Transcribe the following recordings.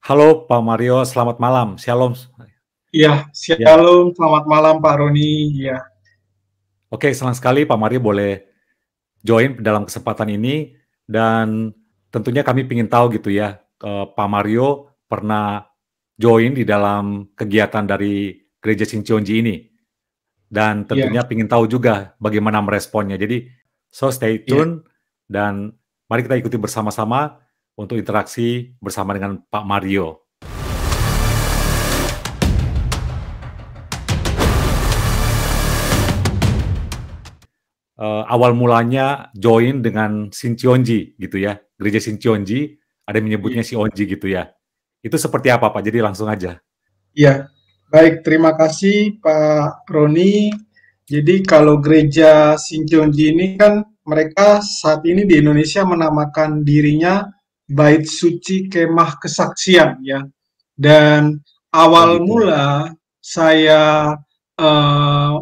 Halo Pak Mario, selamat malam. Shalom. Iya, Ya, shalom, selamat malam Pak Roni. Iya, oke, senang sekali Pak Mario boleh join dalam kesempatan ini dan tentunya kami ingin tahu gitu ya, Pak Mario pernah join di dalam kegiatan dari Gereja Shincheonji ini dan iya, tentunya ingin tahu juga bagaimana meresponnya. Jadi, so stay iya. tune dan mari kita ikuti bersama-sama untuk interaksi bersama dengan Pak Mario. Awal mulanya join dengan Shincheonji gitu ya, gereja Shincheonji, ada yang Iya. menyebutnya Shionji gitu ya. Itu seperti apa Pak? Jadi langsung aja. Iya. Baik, terima kasih Pak Roni. Jadi kalau gereja Shincheonji ini kan mereka saat ini di Indonesia menamakan dirinya Bait Suci Kemah Kesaksian ya. Dan Oh awal gitu. mula saya eh,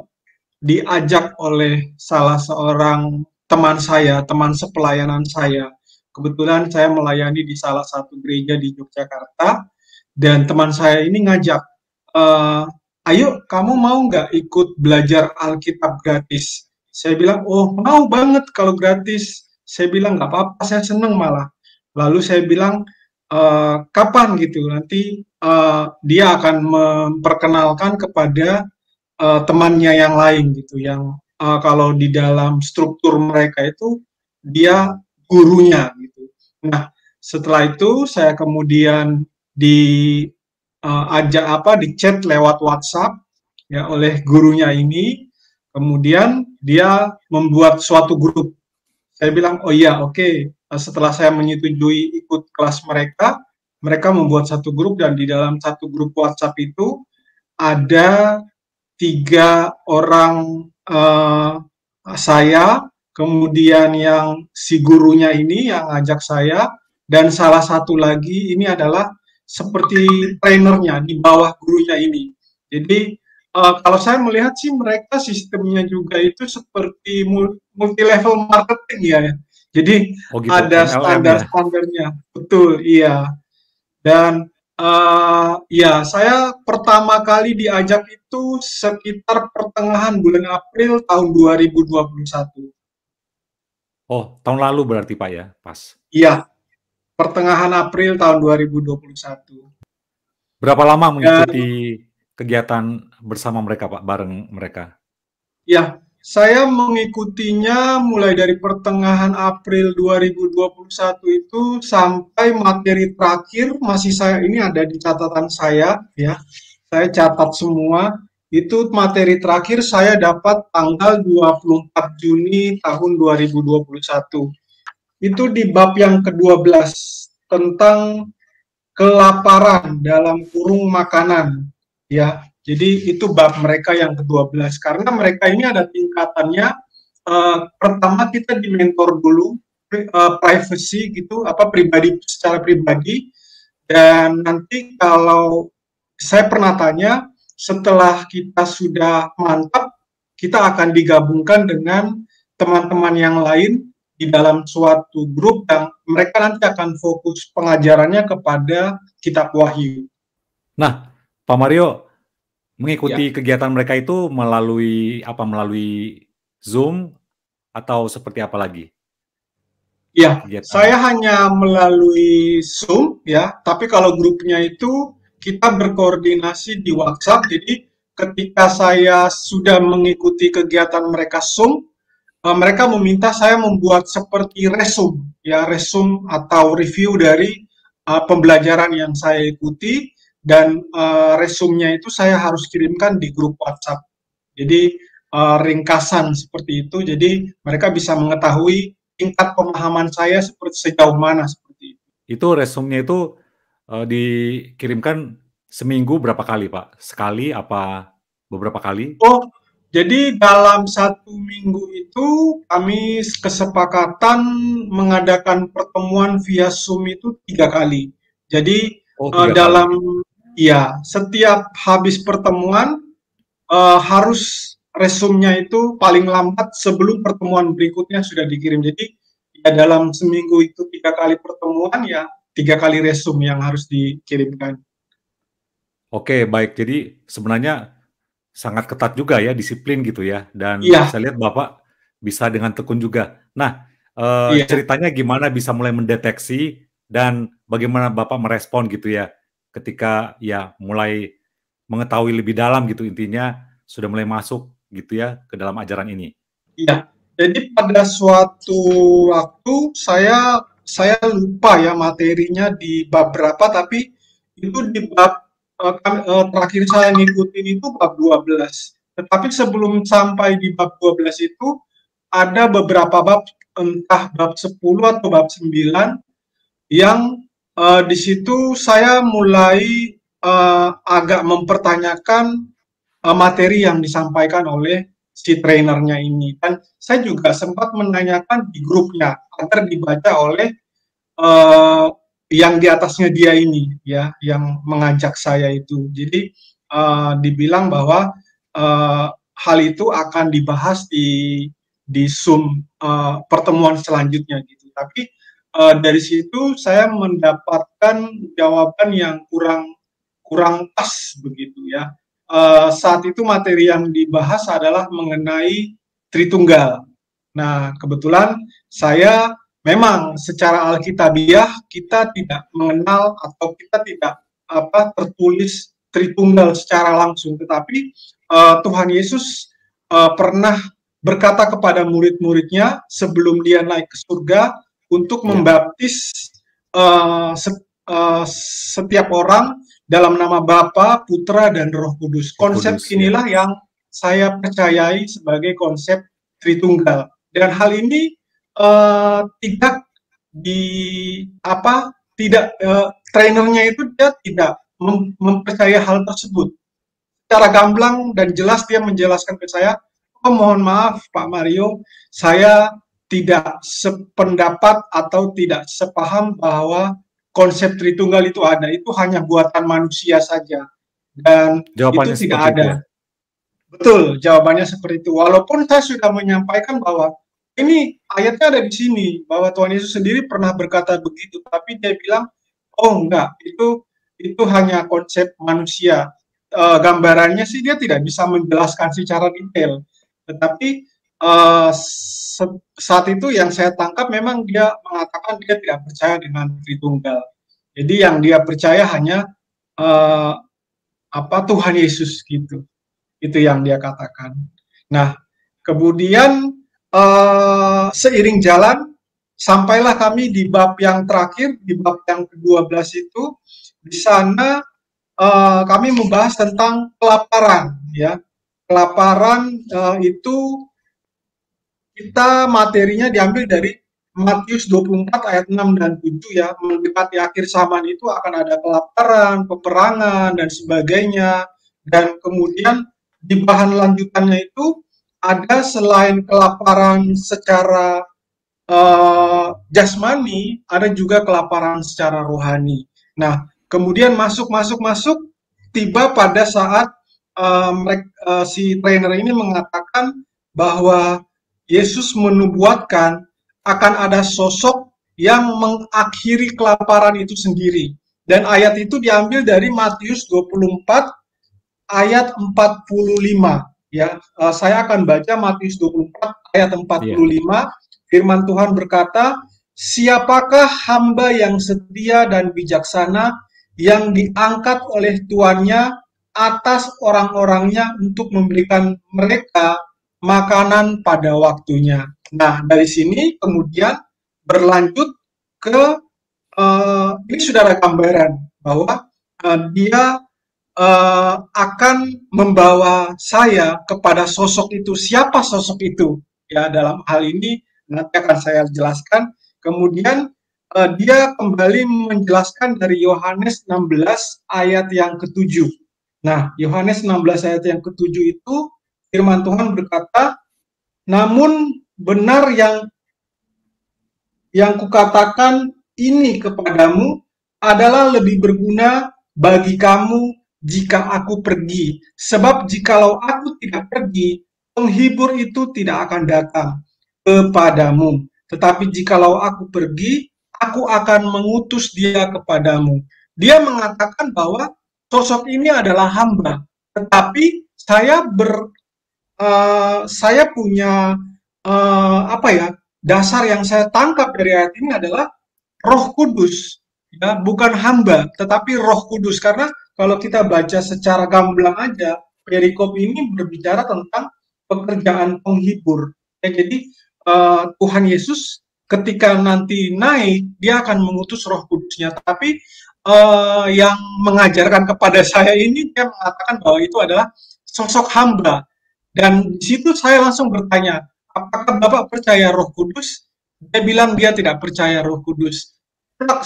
diajak oleh salah seorang teman saya, teman sepelayanan saya. Kebetulan saya melayani di salah satu gereja di Yogyakarta, dan teman saya ini ngajak, "Eh, ayo kamu mau nggak ikut belajar Alkitab gratis?" Saya bilang, "Oh mau banget kalau gratis." Saya bilang, "Nggak apa-apa, saya seneng malah." Lalu saya bilang, "Kapan gitu? Nanti dia akan memperkenalkan kepada temannya yang lain gitu, yang kalau di dalam struktur mereka itu dia gurunya gitu. Nah, setelah itu saya kemudian diajak di chat lewat WhatsApp ya oleh gurunya ini, kemudian dia membuat suatu grup. Saya bilang, "Oh iya, oke." Setelah saya menyetujui ikut kelas mereka, mereka membuat satu grup, dan di dalam satu grup WhatsApp itu ada 3 orang, saya, kemudian yang si gurunya ini yang ngajak saya, dan salah satu lagi ini adalah seperti trainernya di bawah gurunya ini. Jadi, kalau saya melihat sih mereka sistemnya juga itu seperti multi level marketing ya. Jadi Oh gitu, ada MLM ya. standar-standarnya. Betul, iya. Dan ya, saya pertama kali diajak itu sekitar pertengahan bulan April tahun 2021. Oh, tahun lalu berarti Pak ya, pas. Iya, pertengahan April tahun 2021. Berapa lama Dan mengikuti kegiatan bersama mereka Pak, bareng mereka? ya, saya mengikutinya mulai dari pertengahan April 2021 itu sampai materi terakhir masih saya ini ada di catatan saya ya. Saya catat semua. Itu materi terakhir saya dapat tanggal 24 Juni tahun 2021. Itu di bab yang ke-12 tentang kelaparan dalam kurung makanan ya. Jadi itu bab mereka yang ke-12 karena mereka ini ada tingkatannya. Pertama kita di mentor dulu, privacy gitu, apa pribadi secara pribadi, dan nanti kalau saya pernah tanya, setelah kita sudah mantap, kita akan digabungkan dengan teman-teman yang lain di dalam suatu grup, yang mereka nanti akan fokus pengajarannya kepada kitab Wahyu. Nah, Pak Mario Ya, mengikuti kegiatan mereka itu melalui apa? Melalui Zoom atau seperti apa lagi ya, saya kegiatannya? hanya melalui Zoom ya, tapi kalau grupnya itu kita berkoordinasi di WhatsApp. Jadi ketika saya sudah mengikuti kegiatan mereka Zoom, mereka meminta saya membuat seperti resume, ya resume atau review dari pembelajaran yang saya ikuti, dan resumenya itu saya harus kirimkan di grup WhatsApp. Jadi ringkasan seperti itu. Jadi mereka bisa mengetahui tingkat pemahaman saya seperti sejauh mana seperti itu. Itu resumenya itu dikirimkan seminggu berapa kali, Pak? Sekali apa beberapa kali? Oh, jadi dalam 1 minggu itu kami kesepakatan mengadakan pertemuan via Zoom itu 3 kali. Jadi Oh, 3 dalam kali. ya setiap habis pertemuan harus resumnya itu paling lambat sebelum pertemuan berikutnya sudah dikirim. Jadi ya dalam seminggu itu 3 kali pertemuan ya, 3 kali resume yang harus dikirimkan. Oke, baik. Jadi sebenarnya sangat ketat juga ya, disiplin gitu ya, dan Iya, saya lihat Bapak bisa dengan tekun juga. Nah, iya, ceritanya gimana bisa mulai mendeteksi dan bagaimana Bapak merespon gitu ya, ketika ya mulai mengetahui lebih dalam gitu, intinya sudah mulai masuk gitu ya ke dalam ajaran ini? iya. Jadi pada suatu waktu saya lupa ya materinya di bab berapa, tapi itu di bab terakhir saya ngikutin itu bab 12. Tetapi sebelum sampai di bab 12 itu ada beberapa bab, entah bab 10 atau bab 9 yang di situ saya mulai agak mempertanyakan materi yang disampaikan oleh si trainernya ini. Dan saya juga sempat menanyakan di grupnya agar dibaca oleh uh, yang di atasnya dia ini, ya, yang mengajak saya itu. Jadi dibilang bahwa hal itu akan dibahas di Zoom pertemuan selanjutnya gitu. Tapi dari situ saya mendapatkan jawaban yang kurang kurang pas begitu ya. Saat itu materi yang dibahas adalah mengenai Tritunggal. Nah, kebetulan saya memang secara alkitabiah kita tidak mengenal atau kita tidak tertulis Tritunggal secara langsung, tetapi Tuhan Yesus pernah berkata kepada murid-muridnya sebelum dia naik ke surga untuk Ya, membaptis uh, setiap orang dalam nama Bapa, Putra, dan Roh Kudus. Roh Konsep Kudus ya. inilah yang saya percayai sebagai konsep Tritunggal. Dan hal ini tidak di tidak trainernya itu dia tidak mempercayai hal tersebut. Secara gamblang dan jelas dia menjelaskan ke saya, oh mohon maaf Pak Mario, saya tidak sependapat atau tidak sepaham bahwa konsep Tritunggal itu ada, itu hanya buatan manusia saja dan itu Jawabannya tidak seperti itu ada. ya? Betul, jawabannya seperti itu. Walaupun saya sudah menyampaikan bahwa ini ayatnya ada di sini, bahwa Tuhan Yesus sendiri pernah berkata begitu, tapi dia bilang, oh enggak, itu hanya konsep manusia. Gambarannya sih dia tidak bisa menjelaskan secara detail, tetapi saat itu yang saya tangkap memang dia mengatakan dia tidak percaya dengan Tritunggal. Jadi yang dia percaya hanya uh, Tuhan Yesus gitu. Itu yang dia katakan. Nah, kemudian seiring jalan sampailah kami di bab yang terakhir, di bab yang ke-12 itu. Di sana kami membahas tentang kelaparan, ya. Kelaparan itu kita materinya diambil dari Matius 24 ayat 6 dan 7 ya, mendekati akhir zaman itu akan ada kelaparan, peperangan, dan sebagainya. Dan kemudian di bahan lanjutannya itu ada selain kelaparan secara jasmani, ada juga kelaparan secara rohani. Nah, kemudian masuk, tiba pada saat si trainer ini mengatakan bahwa Yesus menubuatkan akan ada sosok yang mengakhiri kelaparan itu sendiri. Dan ayat itu diambil dari Matius 24 ayat 45 ya. Saya akan baca Matius 24 ayat Iya. 45. Firman Tuhan berkata, "Siapakah hamba yang setia dan bijaksana yang diangkat oleh tuannya atas orang-orangnya untuk memberikan mereka makanan pada waktunya." Nah, dari sini kemudian berlanjut ke ini sudah ada gambaran bahwa dia akan membawa saya kepada sosok itu. Siapa sosok itu? Ya, dalam hal ini nanti akan saya jelaskan. Kemudian dia kembali menjelaskan dari Yohanes 16 ayat yang ketujuh. Nah, Yohanes 16 ayat yang ketujuh itu firman Tuhan berkata, namun benar yang kukatakan ini kepadamu adalah lebih berguna bagi kamu jika aku pergi. Sebab jikalau aku tidak pergi, penghibur itu tidak akan datang kepadamu. Tetapi jikalau aku pergi, aku akan mengutus dia kepadamu. Dia mengatakan bahwa sosok ini adalah hamba, tetapi saya punya apa ya, dasar yang saya tangkap dari ayat ini adalah Roh Kudus, ya, bukan hamba, tetapi Roh Kudus. Karena kalau kita baca secara gamblang aja, perikop ini berbicara tentang pekerjaan penghibur. Ya, jadi Tuhan Yesus ketika nanti naik, dia akan mengutus Roh Kudusnya. Tapi yang mengajarkan kepada saya ini, dia mengatakan bahwa itu adalah sosok hamba. Dan di situ saya langsung bertanya, apakah Bapak percaya Roh Kudus? Dia bilang dia tidak percaya Roh Kudus.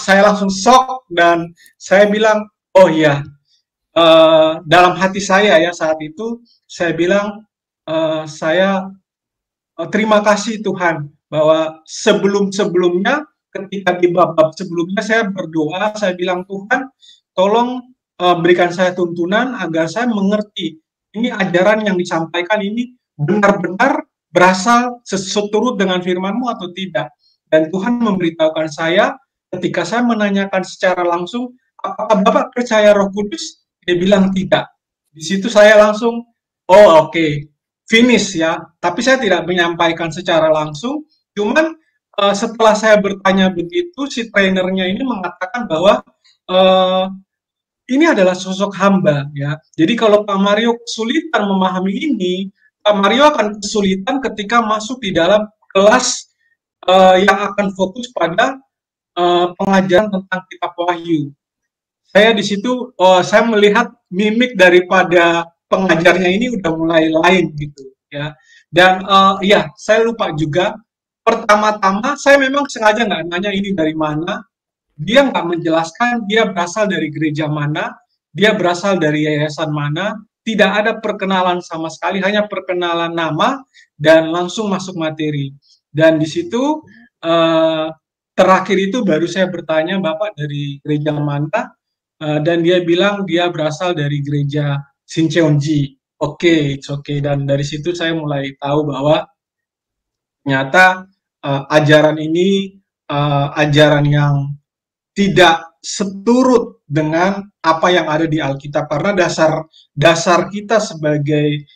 Saya langsung shock dan saya bilang, oh iya, dalam hati saya ya saat itu, saya bilang, saya terima kasih Tuhan bahwa sebelum-sebelumnya ketika di bab-bab sebelumnya saya berdoa, saya bilang Tuhan, tolong berikan saya tuntunan agar saya mengerti ini ajaran yang disampaikan ini benar-benar berasal seturut dengan firman-Mu atau tidak. Dan Tuhan memberitahukan saya ketika saya menanyakan secara langsung, apakah Bapak percaya Roh Kudus? Dia bilang tidak. Di situ saya langsung, oh oke, finish ya. Tapi saya tidak menyampaikan secara langsung. Cuman setelah saya bertanya begitu, si trainernya ini mengatakan bahwa uh, ini adalah sosok hamba ya. Jadi kalau Pak Mario kesulitan memahami ini, Pak Mario akan kesulitan ketika masuk di dalam kelas yang akan fokus pada pengajaran tentang kitab Wahyu. Saya di situ, saya melihat mimik daripada pengajarnya ini udah mulai lain gitu ya. Dan ya, saya lupa juga. Pertama-tama saya memang sengaja nggak nanya ini dari mana. Dia nggak menjelaskan dia berasal dari gereja mana, dia berasal dari yayasan mana. Tidak ada perkenalan sama sekali, hanya perkenalan nama dan langsung masuk materi. Dan di situ terakhir itu baru saya bertanya, Bapak dari gereja mana? Dan dia bilang dia berasal dari gereja Shincheonji. Oke, it's okay. Dan dari situ saya mulai tahu bahwa ternyata ajaran ini ajaran yang tidak seturut dengan apa yang ada di Alkitab, karena dasar kita sebagai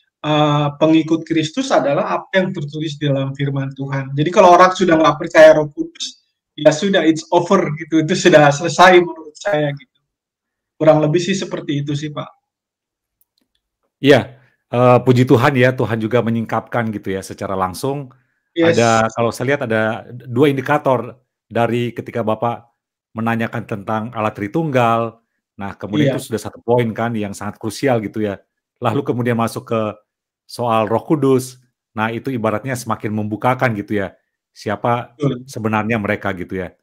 pengikut Kristus adalah apa yang tertulis di dalam firman Tuhan. Jadi kalau orang sudah nggak percaya Roh Kudus, ya sudah, it's over gitu, itu sudah selesai menurut saya gitu. Kurang lebih sih seperti itu sih Pak. Iya, puji Tuhan ya, Tuhan juga menyingkapkan gitu ya secara langsung. Yes. Kalau saya lihat ada 2 indikator dari ketika Bapak menanyakan tentang Allah Tritunggal. Nah, kemudian itu sudah 1 poin kan yang sangat krusial gitu ya. Lalu kemudian masuk ke soal Roh Kudus. Nah, itu ibaratnya semakin membukakan gitu ya. Siapa sebenarnya mereka gitu ya.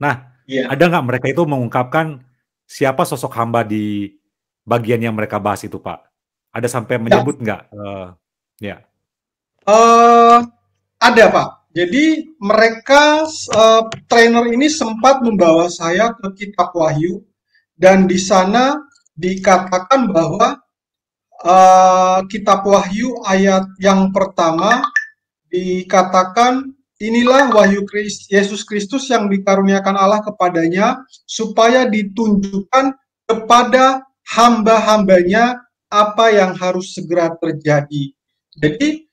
Nah, ada nggak mereka itu mengungkapkan siapa sosok hamba di bagian yang mereka bahas itu, Pak? Ada sampai menyebut nggak? Ya. Ada, Pak. Jadi mereka trainer ini sempat membawa saya ke kitab Wahyu dan di sana dikatakan bahwa kitab Wahyu ayat yang pertama dikatakan inilah wahyu Yesus Kristus yang dikaruniakan Allah kepadanya supaya ditunjukkan kepada hamba-hambanya apa yang harus segera terjadi. Jadi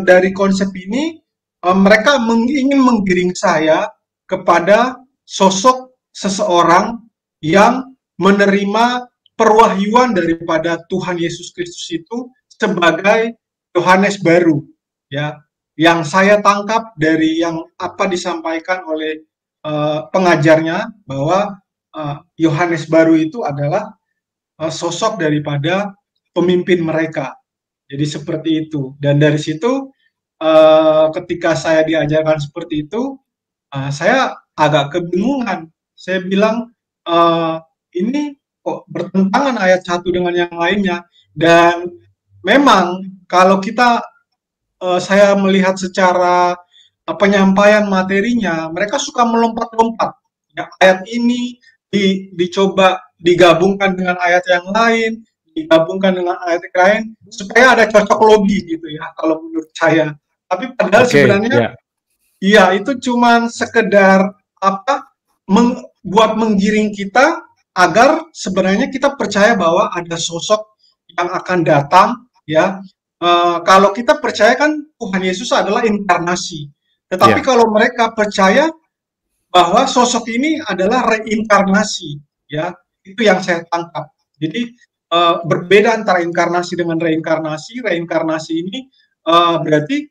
dari konsep ini mereka ingin menggiring saya kepada sosok seseorang yang menerima perwahyuan daripada Tuhan Yesus Kristus itu sebagai Yohanes baru, ya, yang saya tangkap dari yang apa disampaikan oleh pengajarnya bahwa Yohanes baru itu adalah sosok daripada pemimpin mereka. Jadi seperti itu. Dan dari situ ketika saya diajarkan seperti itu, saya agak kebingungan. Saya bilang ini kok bertentangan ayat satu dengan yang lainnya. Dan memang kalau kita saya melihat secara penyampaian materinya, mereka suka melompat-lompat. Ya, ayat ini dicoba digabungkan dengan ayat yang lain, digabungkan dengan ayat yang lain, supaya ada cocok logi gitu ya, kalau menurut saya. Tapi padahal sebenarnya, iya itu cuman sekedar apa buat menggiring kita agar sebenarnya kita percaya bahwa ada sosok yang akan datang, ya. Kalau kita percaya kan Tuhan Yesus adalah inkarnasi. Tetapi Ya, kalau mereka percaya bahwa sosok ini adalah reinkarnasi, ya, itu yang saya tangkap. Jadi berbeda antara inkarnasi dengan reinkarnasi. Reinkarnasi ini berarti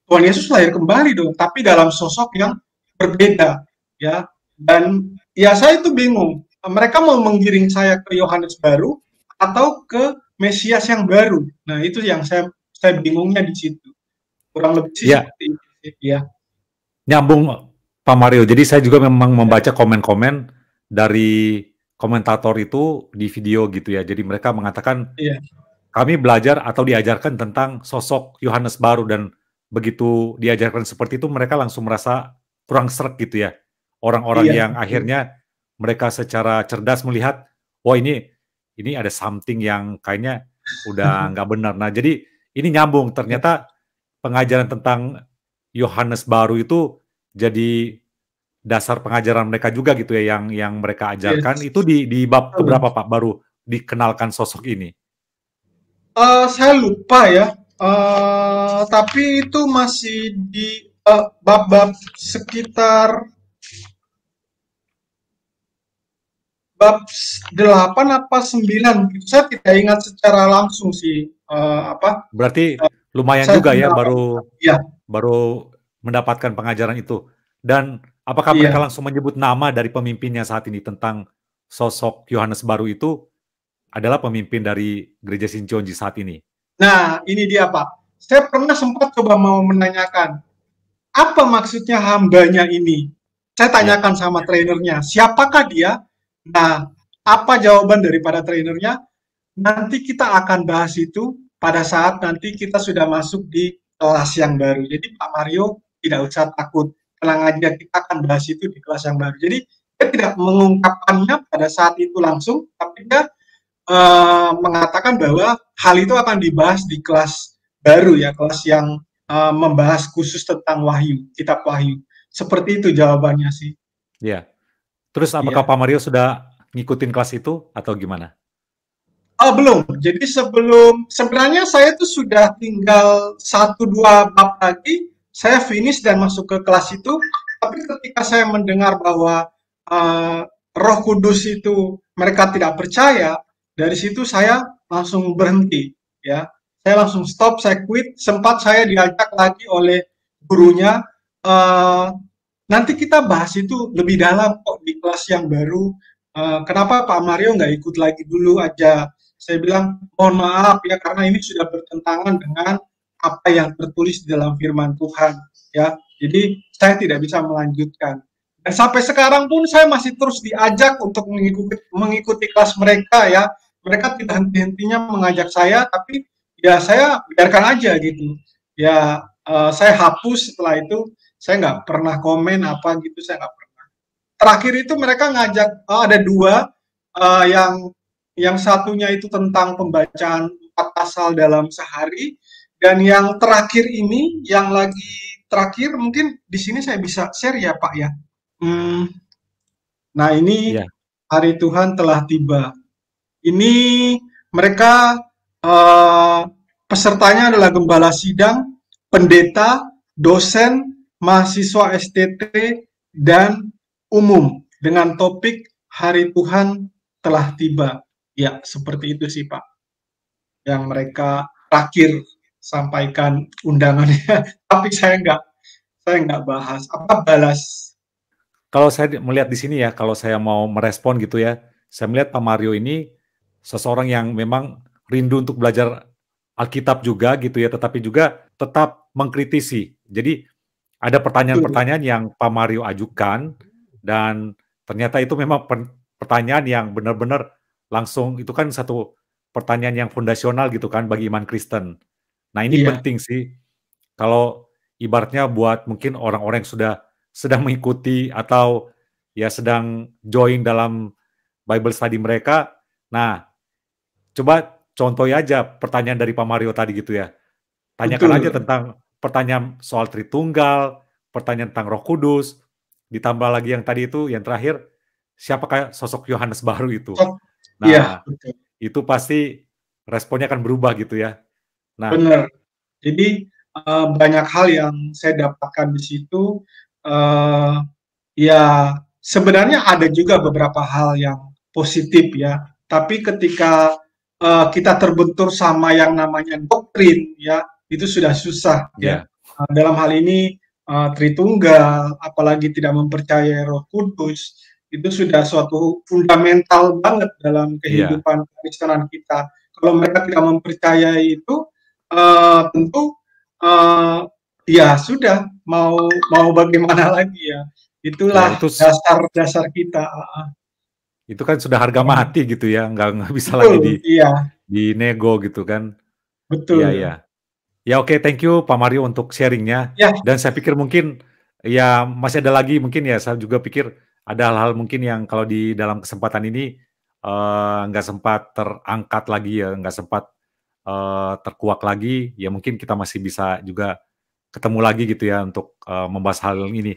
Tuhan Yesus lahir kembali dong, tapi dalam sosok yang berbeda, ya. Dan ya saya itu bingung. Mereka mau menggiring saya ke Yohanes baru atau ke Mesias yang baru. Nah, itu yang saya bingungnya di situ. Kurang lebih sih ya, seperti itu sih, ya. nyambung Pak Mario. Jadi saya juga memang membaca komen-komen dari komentator itu di video gitu ya. Jadi mereka mengatakan Iya, kami belajar atau diajarkan tentang sosok Yohanes baru dan begitu diajarkan seperti itu mereka langsung merasa kurang sreg gitu ya. Orang-orang iya, yang betul. akhirnya mereka secara cerdas melihat, wah ini ada something yang kayaknya udah nggak benar. Nah, jadi ini nyambung. Ya, Ternyata pengajaran tentang Yohanes baru itu jadi dasar pengajaran mereka juga gitu ya yang mereka iya, ajarkan itu di bab betul. keberapa Pak baru dikenalkan sosok ini? Saya lupa ya, tapi itu masih di bab-bab sekitar bab 8 apa 9 gitu. Saya tidak ingat secara langsung sih, apa, Berarti lumayan saya juga ya tinggalkan. Iya, baru mendapatkan pengajaran itu. Dan apakah mereka iya. langsung menyebut nama dari pemimpinnya saat ini tentang sosok Yohanes baru itu adalah pemimpin dari Gereja Sincionji saat ini? Nah, ini dia Pak. Saya pernah sempat coba mau menanyakan, apa maksudnya hambanya ini? Saya Ya, tanyakan sama trainernya, siapakah dia? Nah, apa jawaban daripada trainernya? Nanti kita akan bahas itu pada saat nanti kita sudah masuk di kelas yang baru. Jadi Pak Mario tidak usah takut, tenang aja kita akan bahas itu di kelas yang baru. Jadi dia tidak mengungkapkannya pada saat itu langsung, tapi dia mengatakan bahwa hal itu akan dibahas di kelas baru ya, kelas yang membahas khusus tentang Wahyu, kitab Wahyu. Seperti itu jawabannya sih. ya. Terus apakah Iya. Pak Mario sudah ngikutin kelas itu atau gimana? Oh, belum. Jadi sebenarnya saya tuh sudah tinggal satu dua bab lagi, saya finish dan masuk ke kelas itu. Tapi ketika saya mendengar bahwa Roh Kudus itu mereka tidak percaya, dari situ saya langsung berhenti. Ya, saya langsung stop, saya quit. Sempat saya diajak lagi oleh gurunya, eh, nanti kita bahas itu lebih dalam kok di kelas yang baru. Kenapa Pak Mario nggak ikut lagi dulu aja? Saya bilang, mohon maaf ya, karena ini sudah bertentangan dengan apa yang tertulis di dalam firman Tuhan. Ya, jadi saya tidak bisa melanjutkan. Dan sampai sekarang pun saya masih terus diajak untuk mengikuti kelas mereka ya. Mereka tidak henti-hentinya mengajak saya, tapi ya saya biarkan aja gitu. Ya, saya hapus setelah itu, saya nggak pernah komen apa gitu, saya nggak pernah. Terakhir itu mereka ngajak, ada dua, yang satunya itu tentang pembacaan 4 pasal dalam sehari, dan yang terakhir ini, yang lagi terakhir mungkin di sini saya bisa share ya Pak ya. Hmm, nah ini Iya. hari Tuhan telah tiba. Ini mereka eh, pesertanya adalah gembala sidang, pendeta, dosen, mahasiswa STT, dan umum dengan topik Hari Tuhan telah tiba. Ya, seperti itu sih Pak, yang mereka terakhir sampaikan undangannya. Tapi saya nggak bahas apa balas. Kalau saya melihat di sini ya, kalau saya mau merespon gitu ya, saya melihat Pak Mario ini seseorang yang memang rindu untuk belajar Alkitab juga gitu ya, tetapi juga tetap mengkritisi. Jadi ada Betul. pertanyaan-pertanyaan yang Pak Mario ajukan dan ternyata itu memang pertanyaan yang benar-benar langsung itu kan satu pertanyaan yang fondasional gitu kan bagi iman Kristen. Nah, ini Iya, penting sih kalau ibaratnya buat mungkin orang-orang yang sudah sedang mengikuti atau ya sedang join dalam Bible study mereka. Nah, coba contoh aja pertanyaan dari Pak Mario tadi gitu ya. Tanyakan aja betul. tentang pertanyaan soal Tritunggal, pertanyaan tentang Roh Kudus, ditambah lagi yang tadi itu, yang terakhir, siapakah sosok Yohanes baru itu? Cok iya, Nah, betul, itu pasti responnya akan berubah gitu ya. Nah, bener. Jadi, banyak hal yang saya dapatkan di situ, eee, ya sebenarnya ada juga beberapa hal yang positif ya, tapi ketika, kita terbentur sama yang namanya doktrin ya, itu sudah susah ya. ya, Dalam hal ini, Tritunggal, apalagi tidak mempercayai Roh Kudus, itu sudah suatu fundamental banget dalam iya, kehidupan kekristenan kita. Kalau mereka tidak mempercayai itu, tentu, eee, ya sudah, mau mau bagaimana lagi ya. ya Itulah itu dasar-dasar kita, heeh. itu kan sudah harga mati gitu ya, nggak bisa lagi Betul, iya, dinego gitu kan. Iya, iya. betul. Ya oke, thank you Pak Mario untuk sharing-nya. Ya, Dan saya pikir mungkin ya masih ada lagi mungkin ya, saya juga pikir ada hal-hal mungkin yang kalau di dalam kesempatan ini nggak sempat terangkat lagi ya, nggak sempat terkuak lagi, ya mungkin kita masih bisa juga ketemu lagi gitu ya untuk membahas hal ini.